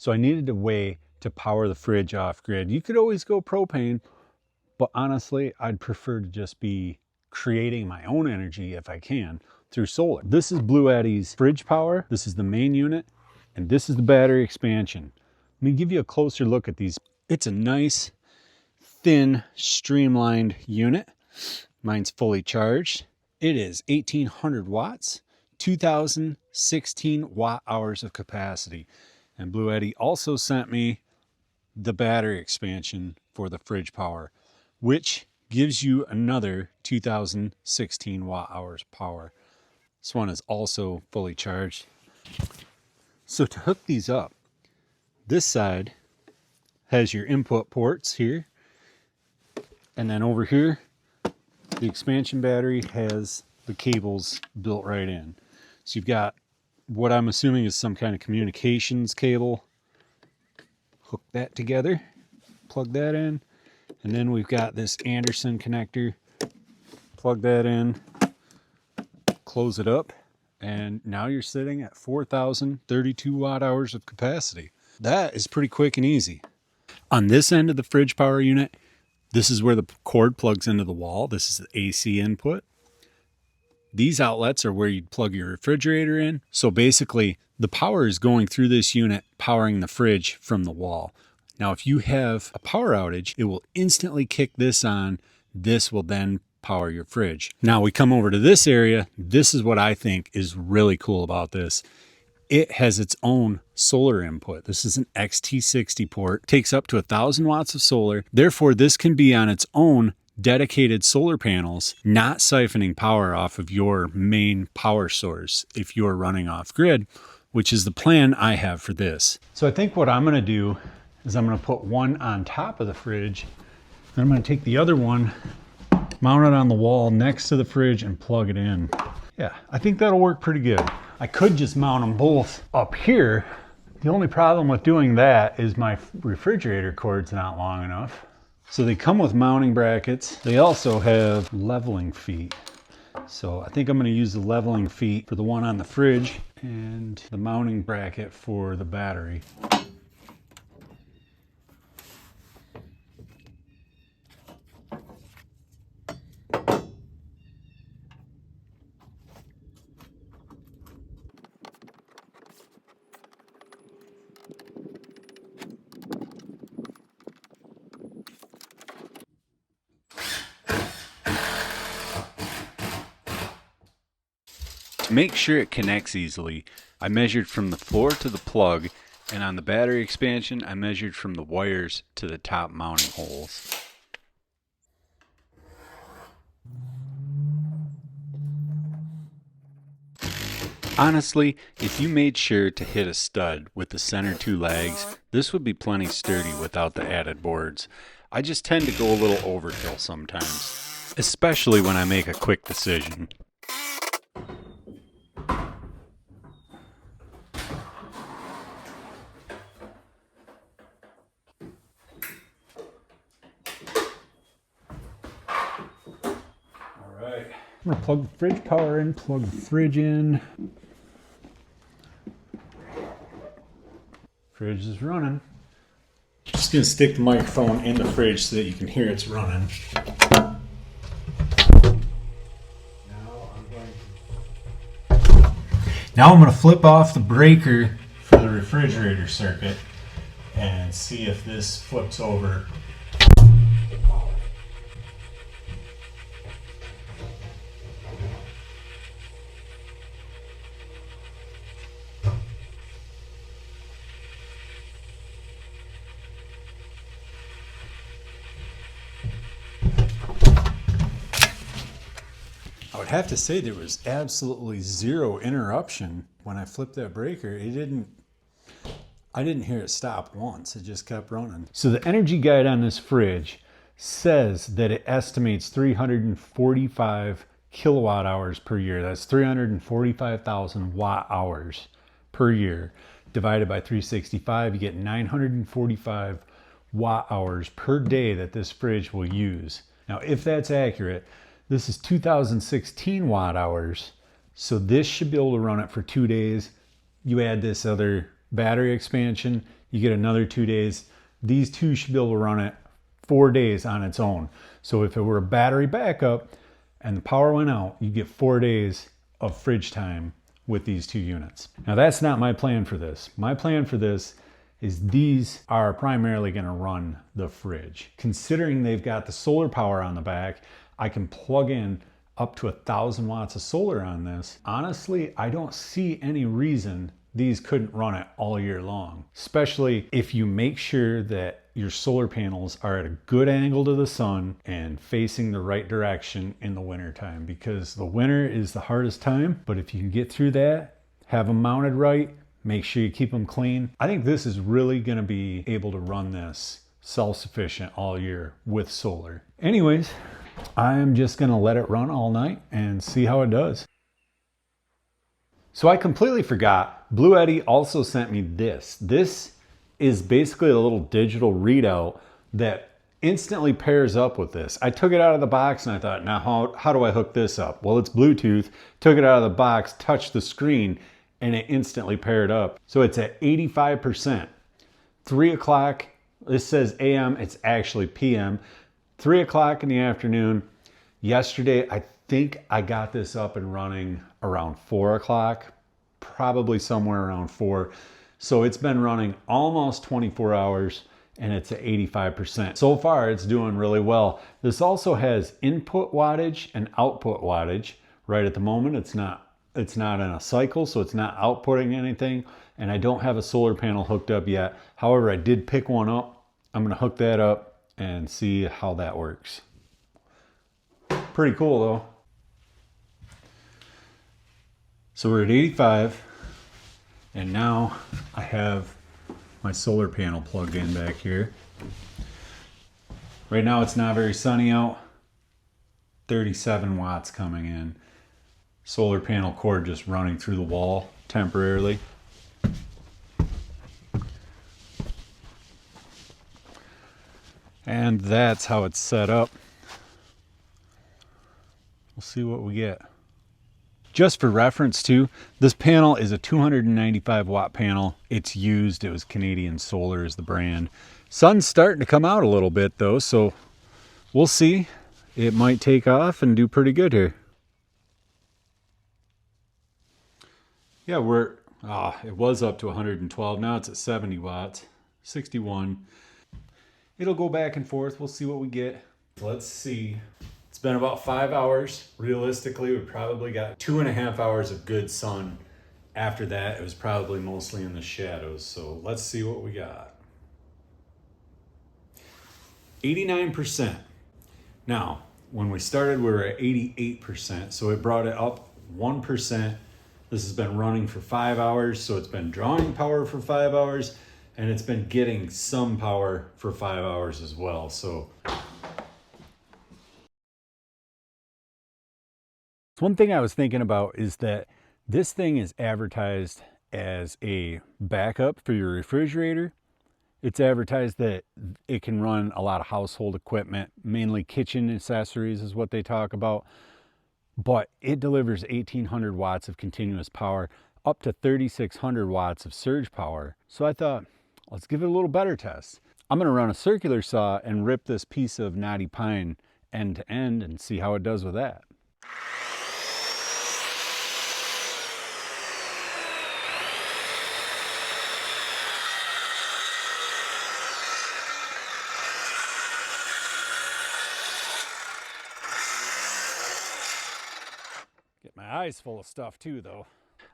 So I needed a way to power the fridge off grid. You could always go propane, but honestly, I'd prefer to just be creating my own energy if I can through solar. This is Bluetti's fridge power. This is the main unit, and this is the battery expansion. Let me give you a closer look at these. It's a nice, thin, streamlined unit. Mine's fully charged. It is 1800 watts, 2016 watt hours of capacity. And Bluetti also sent me the battery expansion for the fridge power, which gives you another 2016 watt hours power. This one is also fully charged. So to hook these up, this side has your input ports here, and then over here the expansion battery has the cables built right in. So you've got what I'm assuming is some kind of communications cable. Hook that together, plug that in, and then we've got this Anderson connector. Plug that in, close it up, and now you're sitting at 4,032 watt hours of capacity. That is pretty quick and easy. On this end of the fridge power unit, this is where the cord plugs into the wall. This is the AC input. These outlets are where you'd plug your refrigerator in. So basically, the power is going through this unit, powering the fridge from the wall. Now, if you have a power outage, it will instantly kick this on. This will then power your fridge. Now we come over to this area. This is what I think is really cool about this. It has its own solar input. This is an XT60 port, takes up to 1,000 watts of solar. Therefore, this can be on its own dedicated solar panels, not siphoning power off of your main power source if you're running off grid, which is the plan I have for this. So I think what I'm gonna do is I'm gonna put one on top of the fridge, then I'm gonna take the other one, mount it on the wall next to the fridge and plug it in. Yeah, I think that'll work pretty good. I could just mount them both up here. The only problem with doing that is my refrigerator cord's not long enough. So they come with mounting brackets. They also have leveling feet. So I think I'm gonna use the leveling feet for the one on the fridge and the mounting bracket for the battery. To make sure it connects easily, I measured from the floor to the plug, and on the battery expansion, I measured from the wires to the top mounting holes. Honestly, if you made sure to hit a stud with the center two legs, this would be plenty sturdy without the added boards. I just tend to go a little overkill sometimes, especially when I make a quick decision. I'm gonna plug the fridge power in, plug the fridge in. Fridge is running. Just gonna stick the microphone in the fridge so that you can hear it's running. Now I'm gonna flip off the breaker for the refrigerator circuit and see if this flips over. I would have to say there was absolutely zero interruption when I flipped that breaker. I didn't hear it stop once. It just kept running. So the energy guide on this fridge says that it estimates 345 kilowatt hours per year. That's 345,000 watt hours per year. Divided by 365, you get 945 watt hours per day that this fridge will use. Now, if that's accurate, this is 2016 watt hours, so this should be able to run it for 2 days. You add this other battery expansion, you get another 2 days. These two should be able to run it 4 days on its own. So if it were a battery backup and the power went out, you get 4 days of fridge time with these two units. Now that's not my plan for this. My plan for this is these are primarily going to run the fridge. Considering they've got the solar power on the back, I can plug in up to 1,000 watts of solar on this. Honestly, I don't see any reason these couldn't run it all year long, especially if you make sure that your solar panels are at a good angle to the sun and facing the right direction in the winter time, because the winter is the hardest time. But if you can get through that, have them mounted right, make sure you keep them clean, I think this is really going to be able to run this self-sufficient all year with solar. Anyways, I'm just going to let it run all night and see how it does. So I completely forgot, Bluetti also sent me this. This is basically a little digital readout that instantly pairs up with this. I took it out of the box and I thought, now how do I hook this up? Well, it's Bluetooth. Took it out of the box, touched the screen, and it instantly paired up. So it's at 85%. 3 o'clock, this says AM, it's actually PM. 3 o'clock in the afternoon. Yesterday, I think I got this up and running around 4 o'clock, probably somewhere around 4. So it's been running almost 24 hours and it's at 85%. So far, it's doing really well. This also has input wattage and output wattage. Right at the moment, it's not in a cycle, so it's not outputting anything. And I don't have a solar panel hooked up yet. However, I did pick one up. I'm gonna hook that up and see how that works. Pretty cool though. So we're at 85, and now I have my solar panel plugged in back here. Right now it's not very sunny out. 37 watts coming in. Solar panel cord just running through the wall temporarily. And that's how it's set up. We'll see what we get. Just for reference too, this panel is a 295 watt panel. It's used, it was Canadian Solar is the brand. Sun's starting to come out a little bit though, so we'll see. It might take off and do pretty good here. Yeah, it was up to 112, now it's at 70 watts, 61. It'll go back and forth, we'll see what we get. Let's see. It's been about 5 hours. Realistically, we probably got 2.5 hours of good sun. After that, it was probably mostly in the shadows. So let's see what we got. 89%. Now, when we started, we were at 88%. So it brought it up 1%. This has been running for 5 hours. So it's been drawing power for 5 hours. And it's been getting some power for 5 hours as well. So one thing I was thinking about is that this thing is advertised as a backup for your refrigerator. It's advertised that it can run a lot of household equipment, mainly kitchen accessories is what they talk about. But it delivers 1,800 watts of continuous power, up to 3,600 watts of surge power. So I thought, let's give it a little better test. I'm gonna run a circular saw and rip this piece of knotty pine end to end and see how it does with that. Get my eyes full of stuff too, though.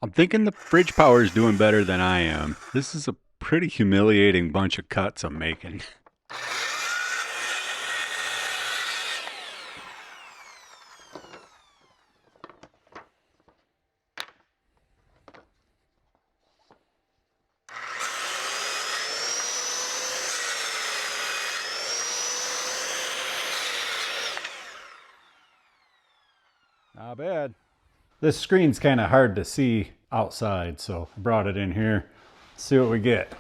I'm thinking the fridge power is doing better than I am. This is a pretty humiliating bunch of cuts I'm making. Not bad. This screen's kind of hard to see outside, so I brought it in here. Let's see what we get.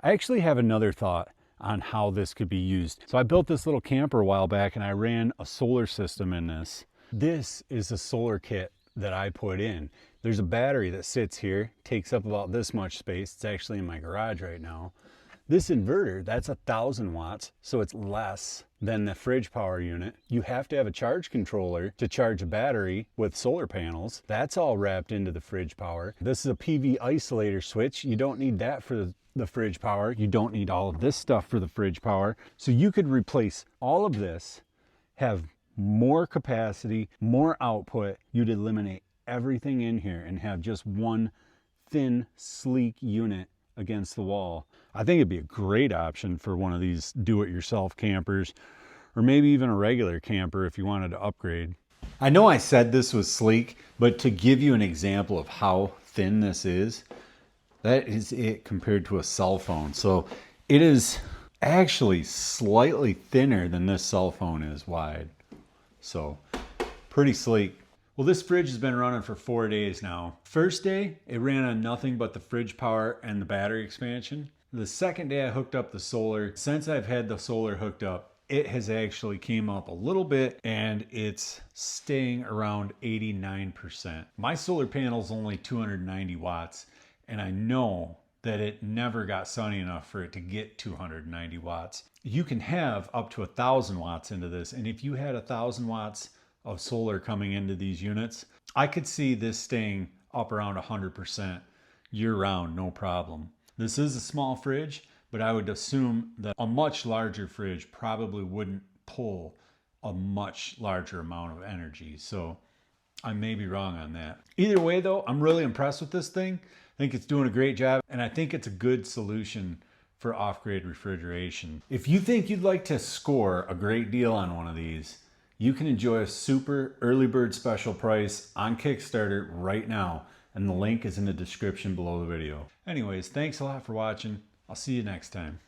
I actually have another thought. on how this could be used. So I built this little camper a while back and I ran a solar system in this. This is a solar kit that I put in. There's a battery that sits here, takes up about this much space. It's actually in my garage right now. This inverter, that's 1,000 watts, so it's less than the fridge power unit. You have to have a charge controller to charge a battery with solar panels. That's all wrapped into the fridge power. This is a PV isolator switch. You don't need that for the fridge power. You don't need all of this stuff for the fridge power. So you could replace all of this, have more capacity, more output. You'd eliminate everything in here and have just one thin, sleek unit against the wall. I think it'd be a great option for one of these do-it-yourself campers, or maybe even a regular camper if you wanted to upgrade. I know I said this was sleek, but to give you an example of how thin this is, that is it compared to a cell phone. So it is actually slightly thinner than this cell phone is wide. So pretty sleek. Well, this fridge has been running for 4 days now. First day, it ran on nothing but the fridge power and the battery expansion. The second day I hooked up the solar. Since I've had the solar hooked up, it has actually came up a little bit and it's staying around 89%. My solar panel is only 290 watts and I know that it never got sunny enough for it to get 290 watts. You can have up to 1,000 watts into this, and if you had 1,000 watts of solar coming into these units, I could see this staying up around 100% year round, no problem. This is a small fridge, but I would assume that a much larger fridge probably wouldn't pull a much larger amount of energy. So I may be wrong on that. Either way though, I'm really impressed with this thing. I think it's doing a great job, and I think it's a good solution for off-grid refrigeration. If you think you'd like to score a great deal on one of these, you can enjoy a super early bird special price on Kickstarter right now, and the link is in the description below the video. Anyways, thanks a lot for watching. I'll see you next time.